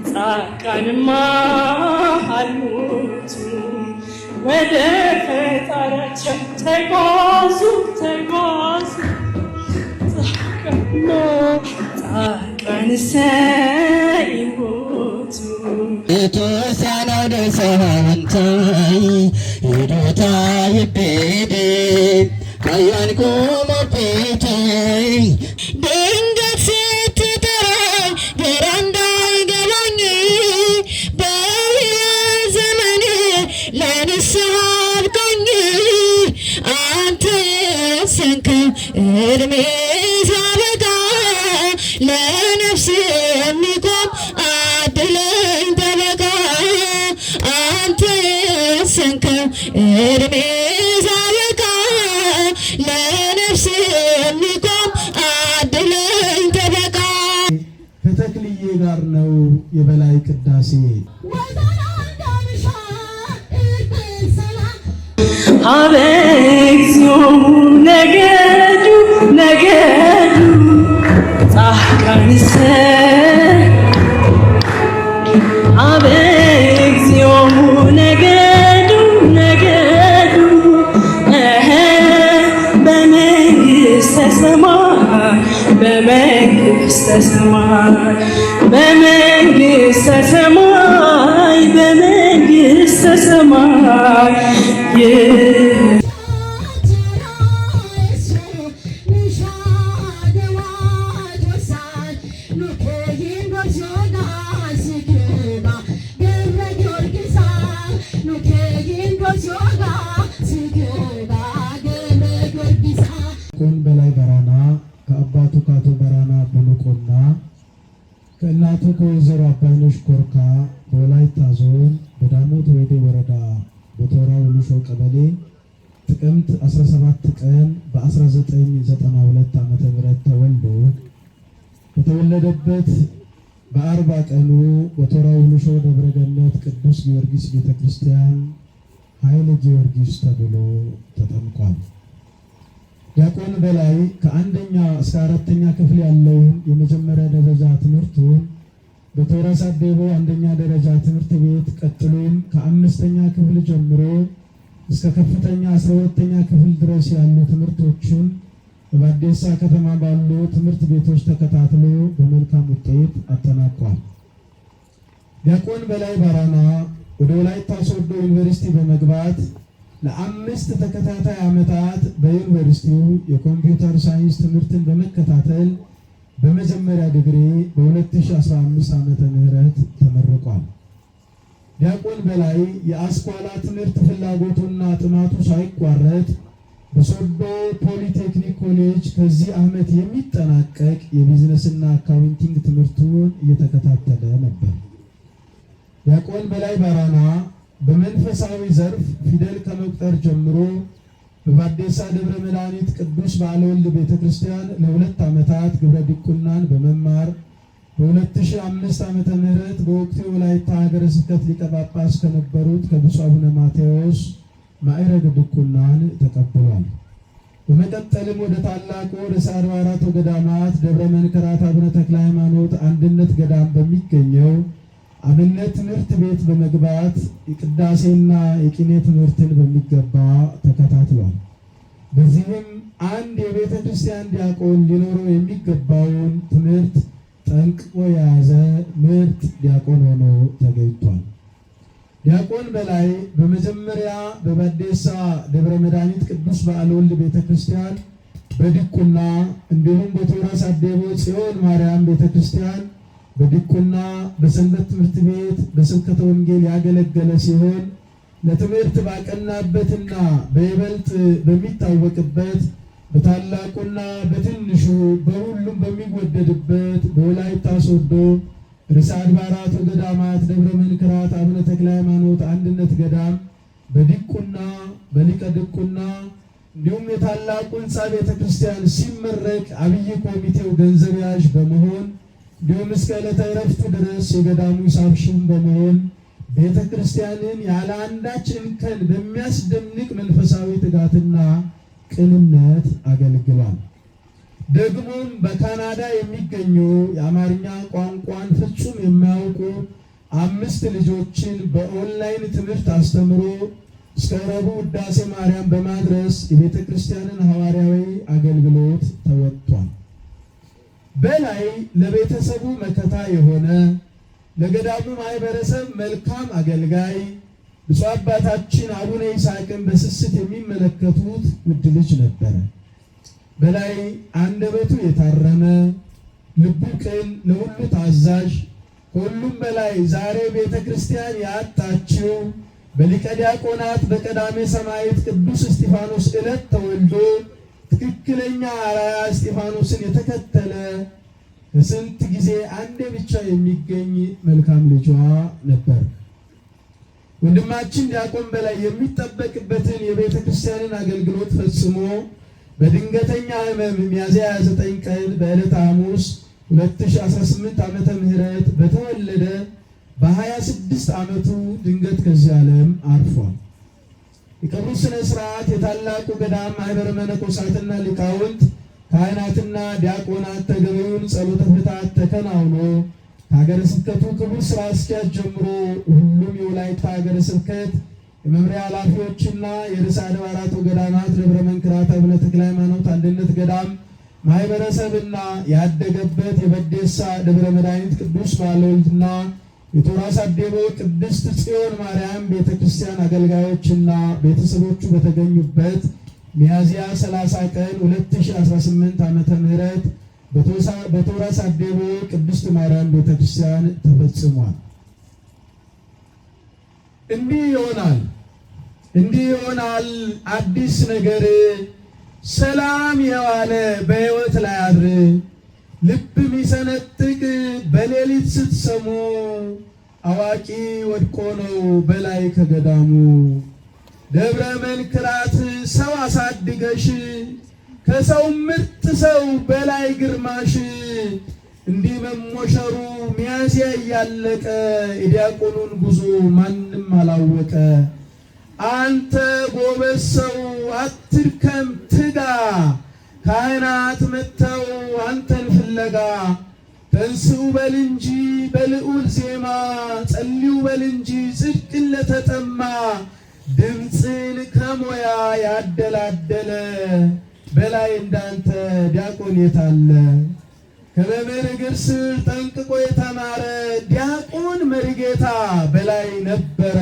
ጻድቃንማ አሉት ወደ ፈጣሪያቸው ተጓዙ ጻድቃንሰ ይሞቱ የተሳናው ደሳንታይ ይዶታ ይቤዴ ካያን ቆሞቤተይ ድንገት ስትጠራኝ ግራ እንዳይገባኝ በሕይወት ዘመኔ ለንስሐ አብቃኝ አንተ የወሰንከው ዕድሜ ሳበቃ ለነፍስ የሚቆም አድለኝ ጠበቃ አንተ የወሰንከው ዕድሜ ሳበቃ ለነፍስ የሚቆም አድለኝ ጠበቃ። ከተክልዬ ጋር ነው የበላይ ቅዳሴ ሀበ እግዚኦ ነገዱ ጻድቃንሰ ሀበ እግዚኦ ነገዱ በመንግሥተ ሰማይ ዲያቆን በላይ በራና ከአባቱ ከአቶ በራና ቡልቆና ከእናቱ ከወይዘሮ አባይነሽ ኮርካ በወላይታ ዞን በዳሞት ወይዴ ወረዳ በቶራ ውሉሾ ቀበሌ ጥቅምት 17 ቀን በ1992 ዓ.ም ተወልዶ በተወለደበት በ40 ቀኑ በቶራ ውሉሾ ደብረገነት ቅዱስ ጊዮርጊስ ቤተክርስቲያን ኃይለ ጊዮርጊስ ተብሎ ተጠምቋል። ዲያቆን በላይ ከአንደኛ እስከ አራተኛ ክፍል ያለውን የመጀመሪያ ደረጃ ትምህርቱን በቶራ ሳዴቦ አንደኛ ደረጃ ትምህርት ቤት ቀጥሎም ከአምስተኛ ክፍል ጀምሮ እስከ ከፍተኛ 12ኛ ክፍል ድረስ ያሉ ትምህርቶችን በባዴሳ ከተማ ባሉ ትምህርት ቤቶች ተከታትሎ በመልካም ውጤት አጠናቋል። ዲያቆን በላይ ባራና ወደ ወላይታ ሶዶ ዩኒቨርሲቲ በመግባት ለ5 ተከታታይ ዓመታት በዩኒቨርሲቲው የኮምፒውተር ሳይንስ ትምህርትን በመከታተል በመጀመሪያ ዲግሪ በ2015 ዓመተ ምህረት ተመርቋል። ዲያቆን በላይ የአስኳላ ትምህርት ፍላጎቱና ጥማቱ ሳይቋረጥ በሶዶ ፖሊቴክኒክ ኮሌጅ ከዚህ ዓመት የሚጠናቀቅ የቢዝነስና አካውንቲንግ ትምህርቱን እየተከታተለ ነበር። ዲያቆን በላይ ባራና በመንፈሳዊ ዘርፍ ፊደል ከመቁጠር ጀምሮ በባዴሳ ደብረ መድኃኒት ቅዱስ ባለወልድ ቤተክርስቲያን ለ2 ዓመታት ግብረ ዲቁናን በመማር በ2005 ዓመተ ምህረት በወቅቱ የወላይታ ሀገረ ስብከት ሊቀ ጳጳስ ከነበሩት ከብፁዕ አቡነ ማቴዎስ ማዕረገ ዲቁናን ተቀብሏል። በመቀጠልም ወደ ታላቁ ርዕሰ አድባራት ወገዳማት ደብረ መንክራት አቡነ ተክለ ሃይማኖት አንድነት ገዳም በሚገኘው አብነት ትምህርት ቤት በመግባት የቅዳሴና የቅኔ ትምህርትን በሚገባ ተከታትሏል። በዚህም አንድ የቤተ ክርስቲያን ዲያቆን ሊኖረው የሚገባውን ትምህርት ጠንቅቆ የያዘ ምርጥ ዲያቆን ሆኖ ተገኝቷል። ዲያቆን በላይ በመጀመሪያ በባዴሳ ደብረ መድኃኒት ቅዱስ ባለወልድ ቤተ ክርስቲያን በዲቁና እንዲሁም በቶራ ሳዴቦ ጽዮን ማርያም ቤተ ክርስቲያን በዲቁና በሰንበት ትምህርት ቤት በስብከተ ወንጌል ያገለገለ ሲሆን ለትምህርት ባቀናበትና በይበልጥ በሚታወቅበት በታላቁና በትንሹ በሁሉም በሚወደድበት በወላይታ ሶዶ ርዕሰ አድባራት ወገዳማት ደብረ መንክራት አቡነ ተክለ ሃይማኖት አንድነት ገዳም በዲቁና በሊቀ ዲቁና እንዲሁም የታላቁ ሕንፃ ቤተ ክርስቲያን ሲመረቅ አብይ ኮሚቴው ገንዘብ ያዥ በመሆን እንዲሁም እስከ ዕለተ ዕረፍቱ ድረስ የገዳሙ ሂሳብ ሹም በመሆን ቤተ ክርስቲያንን ያለ አንዳች እንከን በሚያስደንቅ መንፈሳዊ ትጋትና ቅንነት አገልግሏል። ደግሞም በካናዳ የሚገኙ የአማርኛ ቋንቋን ፍጹም የማያውቁ 5 ልጆችን በኦንላይን ትምህርት አስተምሮ እስከ ረቡዕ ውዳሴ ማርያም በማድረስ የቤተ ክርስቲያንን ሐዋርያዊ አገልግሎት ተወጥቷል። በላይ ለቤተሰቡ መከታ የሆነ ለገዳሙ ማህበረሰብ መልካም አገልጋይ ብፁዕ አባታችን አቡነ ይስሐቅን በስስት የሚመለከቱት ውድ ልጅ ነበረ። በላይ አንደበቱ የታረመ ልቡ ቅን፣ ለሁሉ ታዛዥ፣ ሁሉም በላይ ዛሬ ቤተ ክርስቲያን ያጣችው በሊቀ ዲያቆናት በቀዳሜ ሰማዕት ቅዱስ እስጢፋኖስ ዕለት ተወልዶ ትክክለኛ አርአያ እስጢፋኖስን የተከተለ ከስንት ጊዜ አንዴ ብቻ የሚገኝ መልካም ልጇ ነበር። ወንድማችን ዲያቆን በላይ የሚጠበቅበትን የቤተ ክርስቲያንን አገልግሎት ፈጽሞ በድንገተኛ ሕመም ሚያዝያ 29 ቀን በዕለተ ሐሙስ 2018 ዓመተ ምህረት በተወለደ በ26 ዓመቱ ድንገት ከዚህ ዓለም አርፏል። የቀብሩ ሥነ ሥርዓት የታላቁ ገዳም ማኅበረ መነኮሳትና ሊቃውንት ካህናትና ዲያቆናት ተገቢውን ጸሎተ ፍትሐት ተከናውኖ ከሀገረ ስብከቱ ክቡር ሥራ አስኪያጅ ጀምሮ ሁሉም የወላይታ ሀገረ ስብከት የመምሪያ ኃላፊዎችና የርዕሰ አድባራት ወገዳማት ደብረ መንክራት አቡነ ተክለ ሃይማኖት አንድነት ገዳም ማህበረሰብና ያደገበት የበዴሳ ደብረ መድኃኒት ቅዱስ ባለወልድና የቶራስ አዴቦ ቅድስት ጽዮን ማርያም ቤተክርስቲያን አገልጋዮችና ቤተሰቦቹ በተገኙበት ሚያዝያ 30 ቀን 2018 ዓመተ ምህረት በቶራስ አዴቦ ቅድስት ማርያም ቤተክርስቲያን ተፈጽሟል። እንዲህ ይሆናል አዲስ ነገር ሰላም የዋለ በሕይወት ላይ አድር ልብ ሚሰነጥቅ በሌሊት ስትሰሙ አዋቂ ወድቆ ነው በላይ ከገዳሙ ደብረ መንክራት ሰው አሳድገሽ ከሰው ምርጥ ሰው በላይ ግርማሽ እንዲህ መሞሸሩ ሚያዝያ እያለቀ የዲያቆኑን ጉዞ ማንም አላወቀ። አንተ ጎበዝ ሰው አትድከም ትጋ ካህናት መጥተው አንተን ፍለጋ ተንሥኡ በል እንጂ በልዑል ዜማ ጸልዩ በል እንጂ ጽድቅን ለተጠማ ድምፅን ከሞያ ያደላደለ በላይ እንዳንተ ዲያቆን የታለ? ከመምህር እግር ስር ጠንቅቆ የተማረ ዲያቆን መሪጌታ በላይ ነበረ።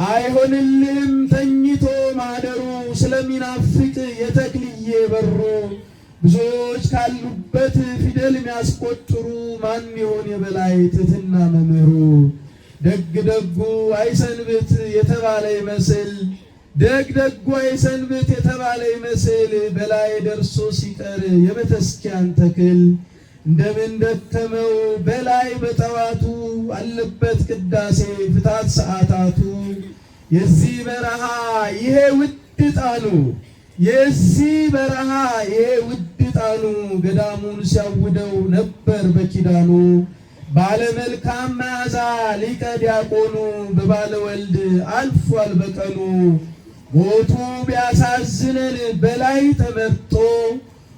አይሆንልህም ተኝቶ ማደሩ ስለሚናፍቅ የተክልዬ በሩ ብዙዎች ካሉበት ፊደል የሚያስቆጥሩ ማን ይሆን የበላይ ትሕትና መምህሩ? ደግ ደጉ አይሰንብት የተባለ ይመስል ደግ ደጉ አይሰንብት የተባለ ይመስል በላይ ደርሶ ሲቀር የቤተክርስቲያን ተክል እንደምን ደከመው በላይ በጠዋቱ አለበት ቅዳሴ ፍታት ሰዓታቱ የዚህ በረሃ ይሄ ውድ ዕጣኑ የዚህ በረሃ ይሄ ውድ ዕጣኑ ገዳሙን ሲያውደው ነበር በኪዳኑ ባለ መልካም መዓዛ ሊቀ ዲያቆኑ በባለ ወልድ አልፏል በቀኑ ሞቱ ቢያሳዝነን በላይ ተመርጦ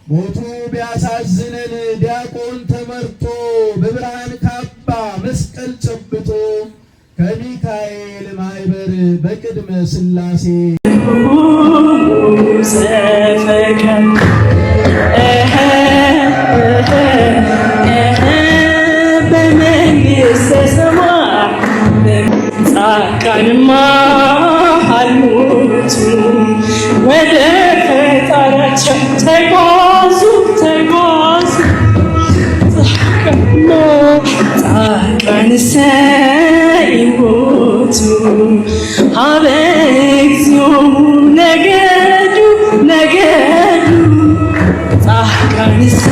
ሞቱ ቢያሳዝነን ዲያቆን ተመርጦ በብርሃን ካባ መስቀል ጨብጦ ከሚካኤል ማኅበር በቅድመ ሥላሴ በመንግሥተ ሰማይ ጻድቃንማ አልሞቱ ወደ ፈጣሪያቸው ተጓዙ ጻድቃንሰ ይሞቱ ሀበ እግዚኦሙ ነገዱ ጻድቃንሰ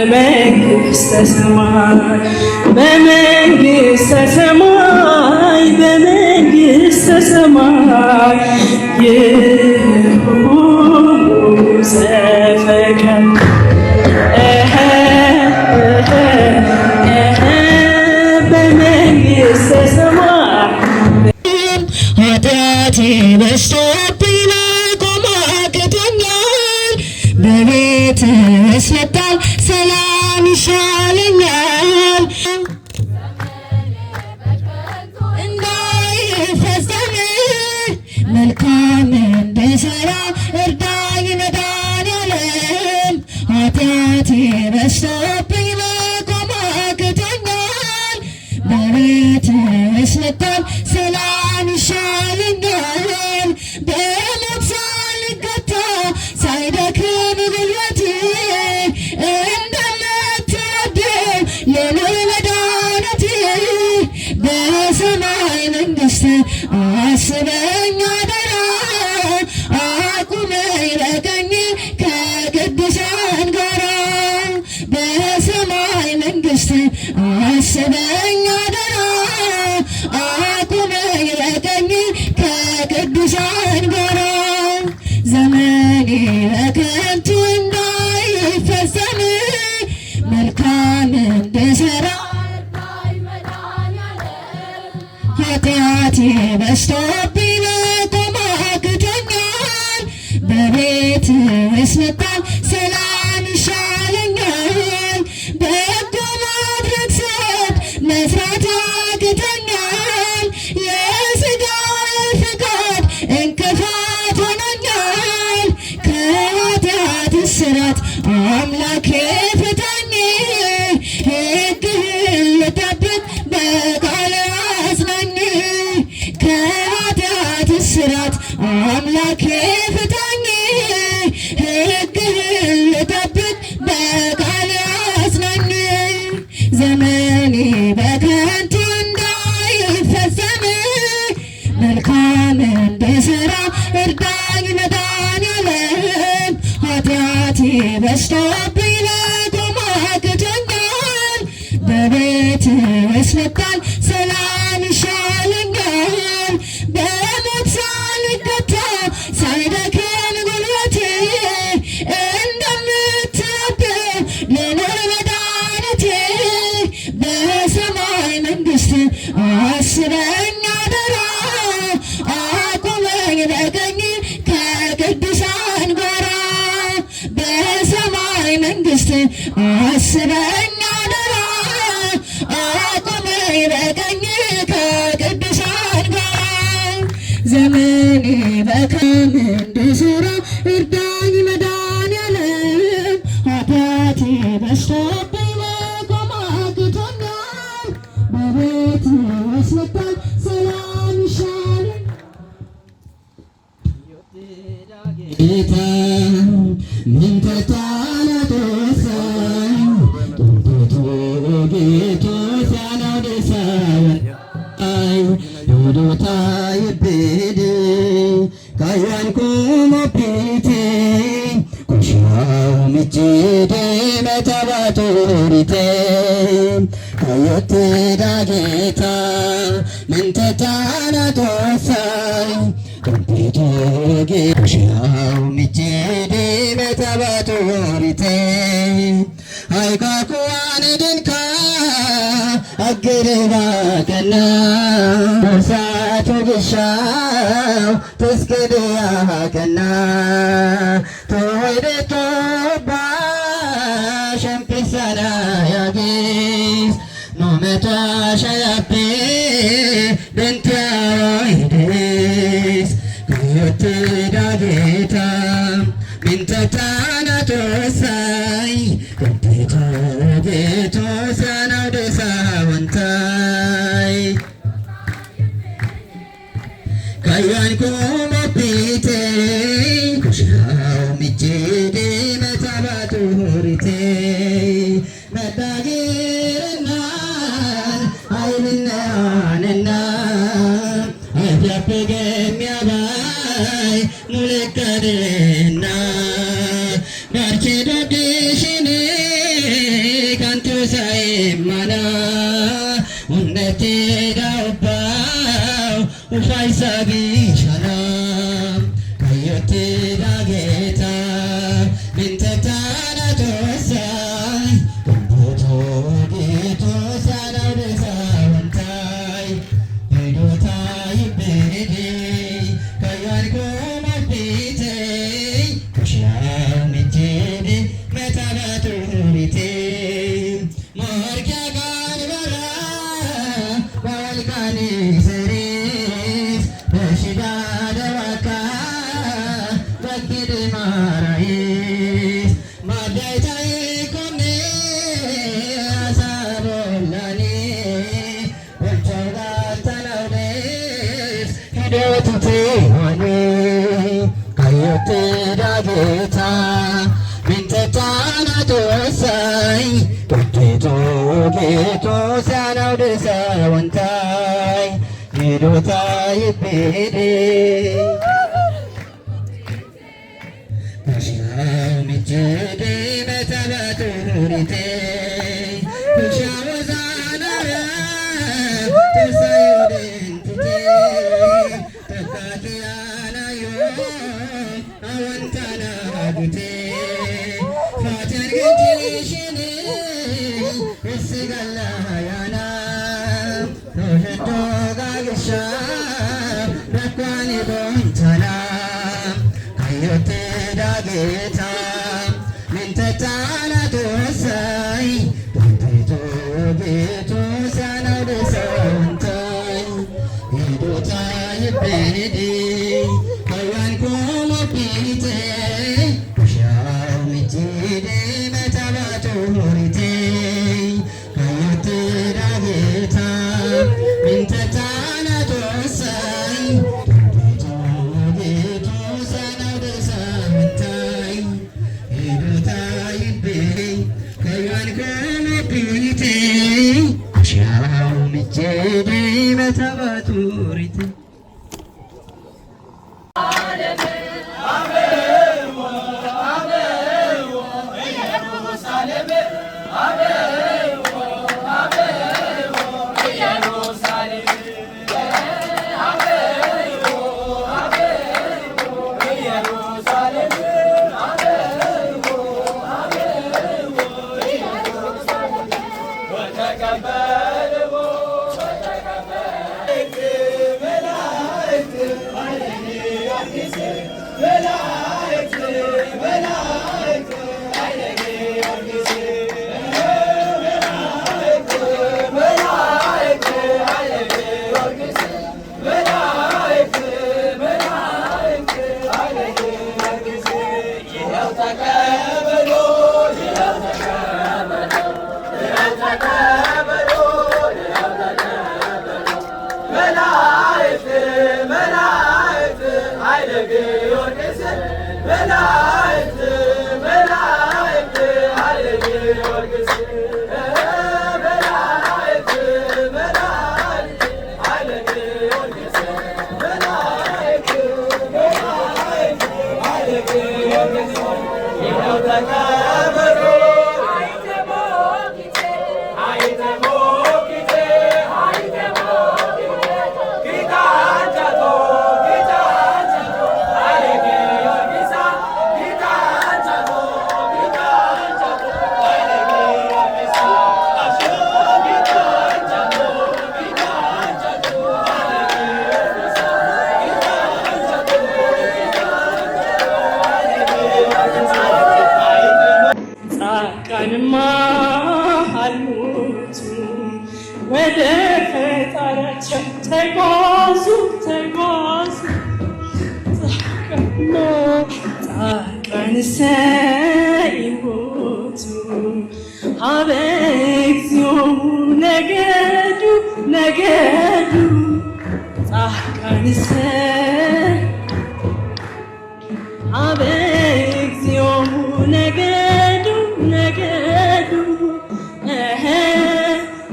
በመንግሥተ ሰማይ በመንግሥተ ሰማይ በመንግሥተ ሰማይ ይሁን ዘፈቀደ በመንግሥተ ሰማይ በዝቶብኝ መቆም አቅቶኛል። በቤትህ ስመጣ ሰላም ይሻለኛል። እንዳይፈጸም መልካም እንድሠራ እርዳኝ መድኃኔዓለም። ኃጢአቴ በዝቶብኝ መቆም አቅቶኛል። በቤትህ ስመጣ ሰላም ይሻለኛል። በሞት ሳልገታ ሳይደክም ጉልበቴ እንደምትወደው ልኑር መድኃኒቴ። በሰማይ መንግሥት አስበኝ አደራ፣ አቁመኝ በቀኝ ከቅዱሳን ጋራ። በሰማይ መንግሥት አስበኝ አደራ፣ አቁመኝ በቀኝ ከቅዱሳን ጋራ። ዘመኔ በከንቱ እንዳይፈጸም መልካም እንድሠራ ኃጢአቴ በዝቶብኝ መቆም አቅቶኛል። በቤትህ ስመጣ ሰላም ይሻለኛል። በጎ ማድረግ ስወድ መስራት አቅቶኛል። የሥጋ ፈቃድ እንቅፋት ሆኖኛል። ከኃጢአት እስራት አምላኬ ፍታኝ፣ ሕግህን ልጠብቅ በቃል አጽናኝ። ከኃጢአት እስራት አምላኬ ፍታኝ፣ ሕግህን ልጠብቅ በቃል አጽናኝ። ዘመኔ በከንቱ እንዳይፈጸም መልካም እንድሠራ እርዳኝ መድኃኔዓለም። ኃጢአቴ በዝቶብኝ መቆም አቅቶኛል። በቤትህ ስመጣ ሰላም ይሻለኛል። በሞት ሳልገታ ሳይደክም ጉልበቴ እንደምትወደው ልኑር መድኃኒቴ። በሰማይ መንግሥት አስበኝ አደራ፣ አቁመኝ በቀኝ ከቅዱሳን ጋራ። በሰማይ መንግሥት አስበኝ አደራ፣ አቁመኝ በቀኝ ከቅዱሳን ጋራ። ዘመኔ በከም እንድሠራ እርዳኝ መድኃኔዓለም። ኃጢአቴ በዝቶብኝ መቆም አቅቶኛል። በቤትህ ስመጣ ሰላም ይሻለኛል። ጌታ ምን ተታላቶሳይ ጡንቶቶ ጌቶስ ያናውደሳይ አይ ዮዶታ ይቤድ ካያንኩ ሞፒቴ ኩሻው ምጭዴ መታባቶሪቴ ካዮቴ ዳጌታ ምን ተታላቶሳይ ኩሻው ምጭዴ መታባቶሪቴ አይካኩዋን ድንካ አገሬባ ከና ሳቱ ግሻው ተስከደያ ከና ተወይደቶባ ሸምፒሳና ያጌስ ኖመቷ ሻያፔ በንቲያዋይዴስ ከዮት ዳጌታ ምንተታና ቶሳይ ከንቴቶ ጌቶሳናው ደሳ ወንታይ ካያንኩ ሞፒቴ ኩሻው ምጭዴ መታባቱ ሆሪቴ መዳጌርና አይልናንና አፍያፕገሚያባይ ሙለቀድና ባርቼ ዶድሽኔ ካንቱ ሳይማና ሁነቴ ዳውባው ኡፋይሳጊሻና ካዮቴ ዳጌታ ምንተታና ቶሳይ ቦቶ ጌቶ ሳናው ደሳ ወንታይ ሄዶታ ይቤዴ ሂደትቴሆኒ ካዮቴ ዳጌታ ምንተታናቶሳይ ጌቶ ጌቶ ሲያናውድሰ ወንታይ ሂዶታ ይቤዴ ሚችዴ መተበቱሪቴ ብሻወዛናረ ተሳዮደንትቴ ተካትያናዮ አወንታናዱቴ ፋተርግጅሽን እስገላያና ሮሸቶ ጋግሻ ረኳኔ ቦንታና ካዮቴ ዳጌታ ምንተታናቶሳይ ጌቶ ጌቶ ሲያናውደሰወንታይ ሂዶታ ይቤዴ ከዋን ኮሞፒቴ ሻው ሚችዴ መተባቱሪቴ ካዮቴ ዳጌታ ምንተታናቶሳይ ጌቶ ጌቶ ሲያናውደሰወንታይ ሂዶታ ይቤዴ ከዋን ኮሞፒቴ ሻው ሚችዴ መተባቱሪቴ ጻድቃንማ አልሞቱ ወደ ፈጣሪያቸው ተጓዙ ተጓዙ። ጻድቃንሰ ይሞቱ ሀበ እግዚኦሙ ነገዱ ነገዱ ጻድቃንሰ ሀበ እግዚኦሙ ነገዱ ነገዱ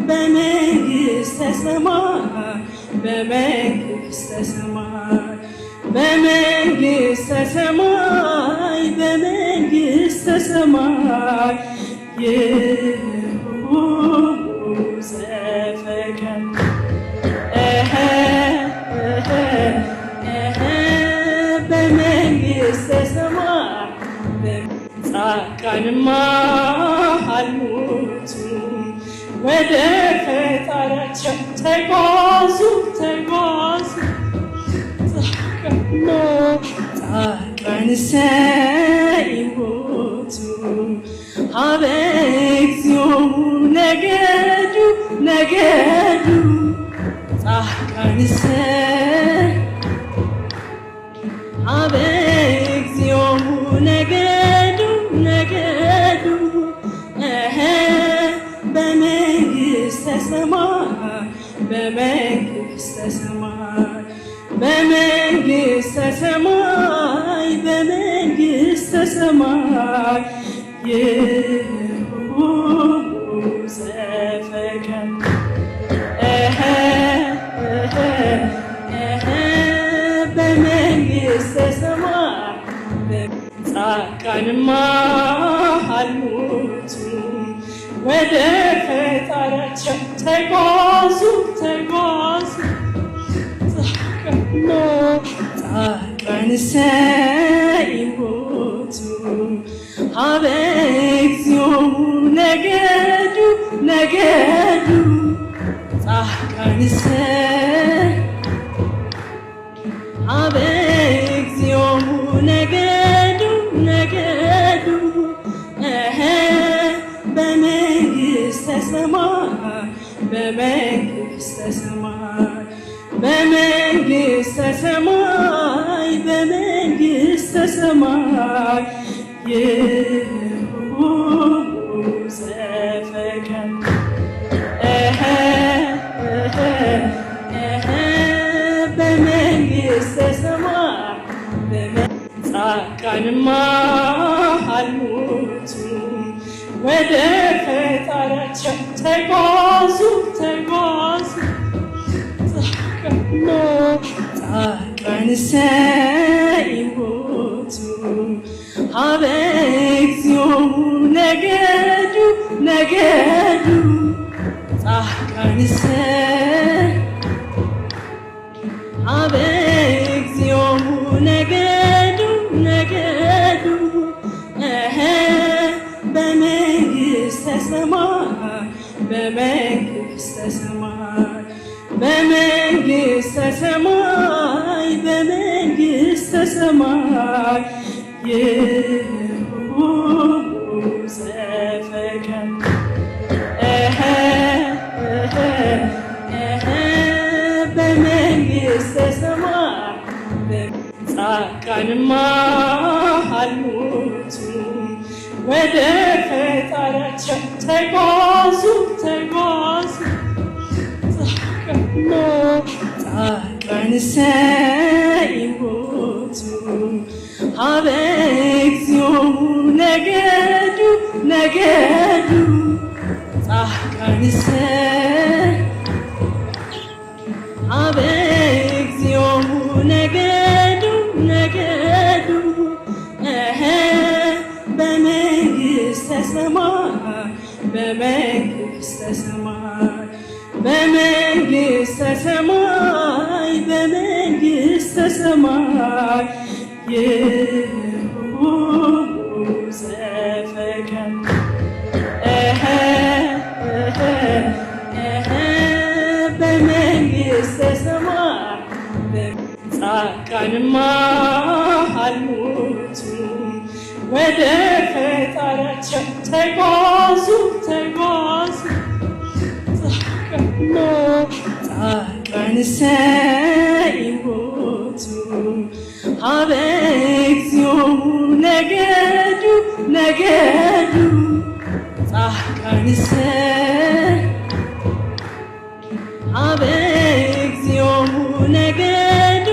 በመንግሥተ ሰማይ በመንግሥተ ሰማይ በመንግሥተ ሰማይ በመንግሥተ ሰማይ ይሁኑ ዘፈቀደ በመንግሥተ ሰማይ ጻድቃንማ አልሞቱ ወደ ፈጣሪያቸው ተጓዙ ተጓዙ። ጻድቃንሰ ይሞቱ ሀበ እግዚኦሙ ነገዱ ነገዱ ጻድቃንሰ ሀበ እግዚኦሙ ነገዱ ነገዱ በመንግሥተ ሰማይ በመንግሥተ ሰማይ በመንግሥተ ሰማይ በመንግሥተ ሰማይ ይሁን ዘፈቀደ በመንግሥተ ሰማይ ጻድቃንማ አልሞቱ ወደ ፈጣሪያቸው ተጓዙ ጻድቃንሰ ይሞቱ ሀበ እግዚኦሙ ነገዱ ጻድቃንሰ ሀበ እግዚኦሙ ነገዱ በመንግሥተ ሰማይ በመንግሥተ ሰማይ በመንግሥተ ሰማይ በመንግሥተ ሰማይ ይሁን ዘፈቀደ በመንግሥተ ሰማይ ጻድቃንማ አልሞቱ ወደ ፈጣሪያቸው ተጓዙ ጻድቃንሰ ይሞቱ ሀበ እግዚኦሙ ነገዱ ጻድቃንሰ ሀበ እግዚኦሙ ነገዱ በመንግሥተ ሰማይ በመንግሥተ ሰማይ በመንግሥተ ሰማይ በመንግሥተ ሰማይ ይሁን ዘፈቀደ በመንግሥተ ሰማይ ጻድቃንማ አልሞቱ ወደ ፈጣሪያቸው ተጓዙ ጻድቃንሰ ይሞቱ ሀበ እግዚኦሙ ነገዱ ጻድቃንሰ ሀበ እግዚኦሙ ነገዱ በመንግሥተ ሰማይ በመንግሥተ ሰማይ በመንግሥተ ሰማይ በመንግሥተ ሰማይ ይሁን ዘፈቀደ በመንግሥተ ሰማይ ጻድቃንማ አልሞቱ ወደ ፈጣሪያቸው ተጓዙ ጻድቃንሰ ይሞቱ ሀበ እግዚኦሙ ነገዱ ጻድቃንሰ ሀበ እግዚኦሙ ነገዱ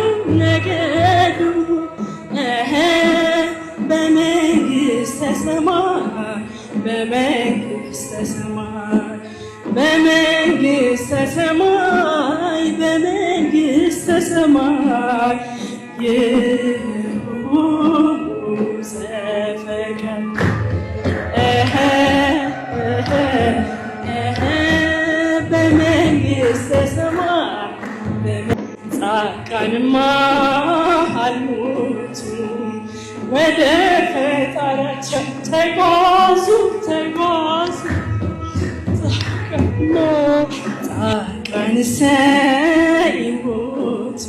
በመንግሥተ ሰማይ በመንግሥተ ሰማይ በመንግሥተ ሰማይ በመንግሥተ ሰማይ ይሁን ዘፈቀደ በመንግሥተ ሰማይ ጻድቃንማ አልሞቱ ወደ ፈጣሪያቸው ተጓዙ ጻድቃንሰ ይሞቱ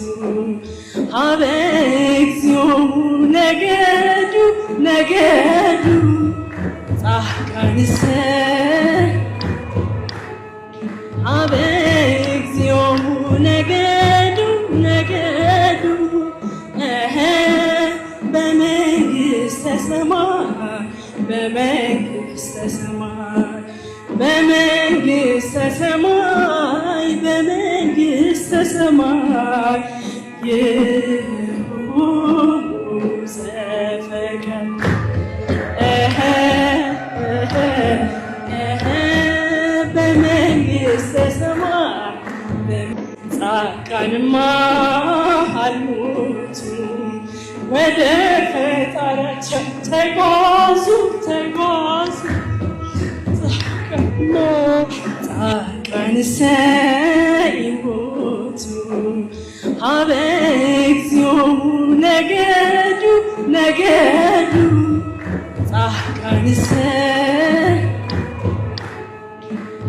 ሀበ እግዚኦሙ ነገዱ ጻድቃንሰ ሀበ እግዚኦሙ ነገዱ በመንግሥተ ሰማይ በመንግሥተ ሰማይ በመንግሥተ ሰማይ በመንግሥተ ሰማይ ይሁኑ ዘፈቀድ በመንግሥተ ሰማይ ጻድቃንማ አሉት ወደ ፈጣሪያቸው ተጓዙ ጻድቃንሰ ይሞቱ ሀበ እግዚኦሙ ነገዱ ጻድቃንሰ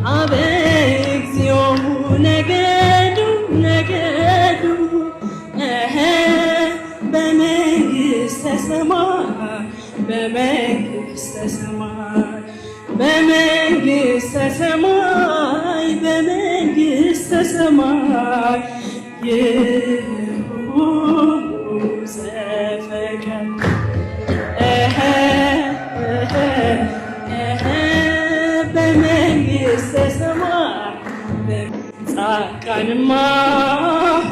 ሀበ እግዚኦሙ ነገዱ በመንግሥተ ሰማይ በመንግሥተ ሰማይ ይሁኑ ዘፈቀድ በመንግሥተ ሰማይ ጻድቃንማ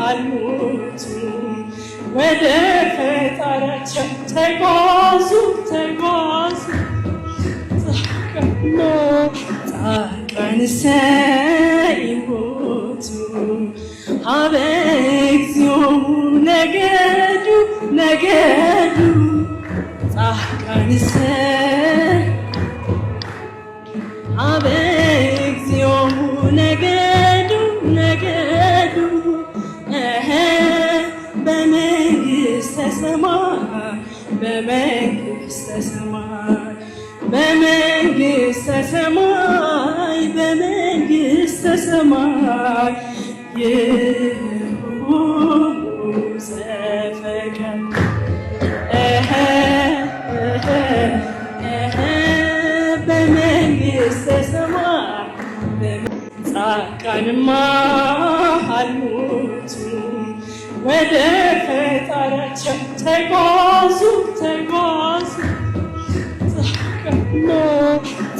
አሉት ወደ ፈጣሪያቸው ተጓዙ ጻድቃንሰ ይሞቱ ሀበ እግዚኦሙ ነገዱ ጻድቃንሰ ሀበ እግዚኦሙ ነገዱ በመንግሥተ ሰማይ በመንግሥተ ሰማይ ይሁኑ ዘፈቀድ በመንግሥተ ሰማይ ጻድቃንማ አሉት ወደ ፈጣሪያቸው ተጓዙ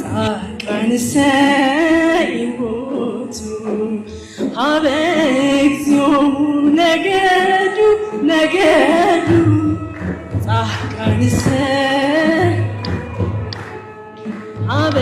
ጻድቃንሰ ይሞቱ ሀበ እግዚኦሙ ነገዱ ጻድቃንሰ ሀበ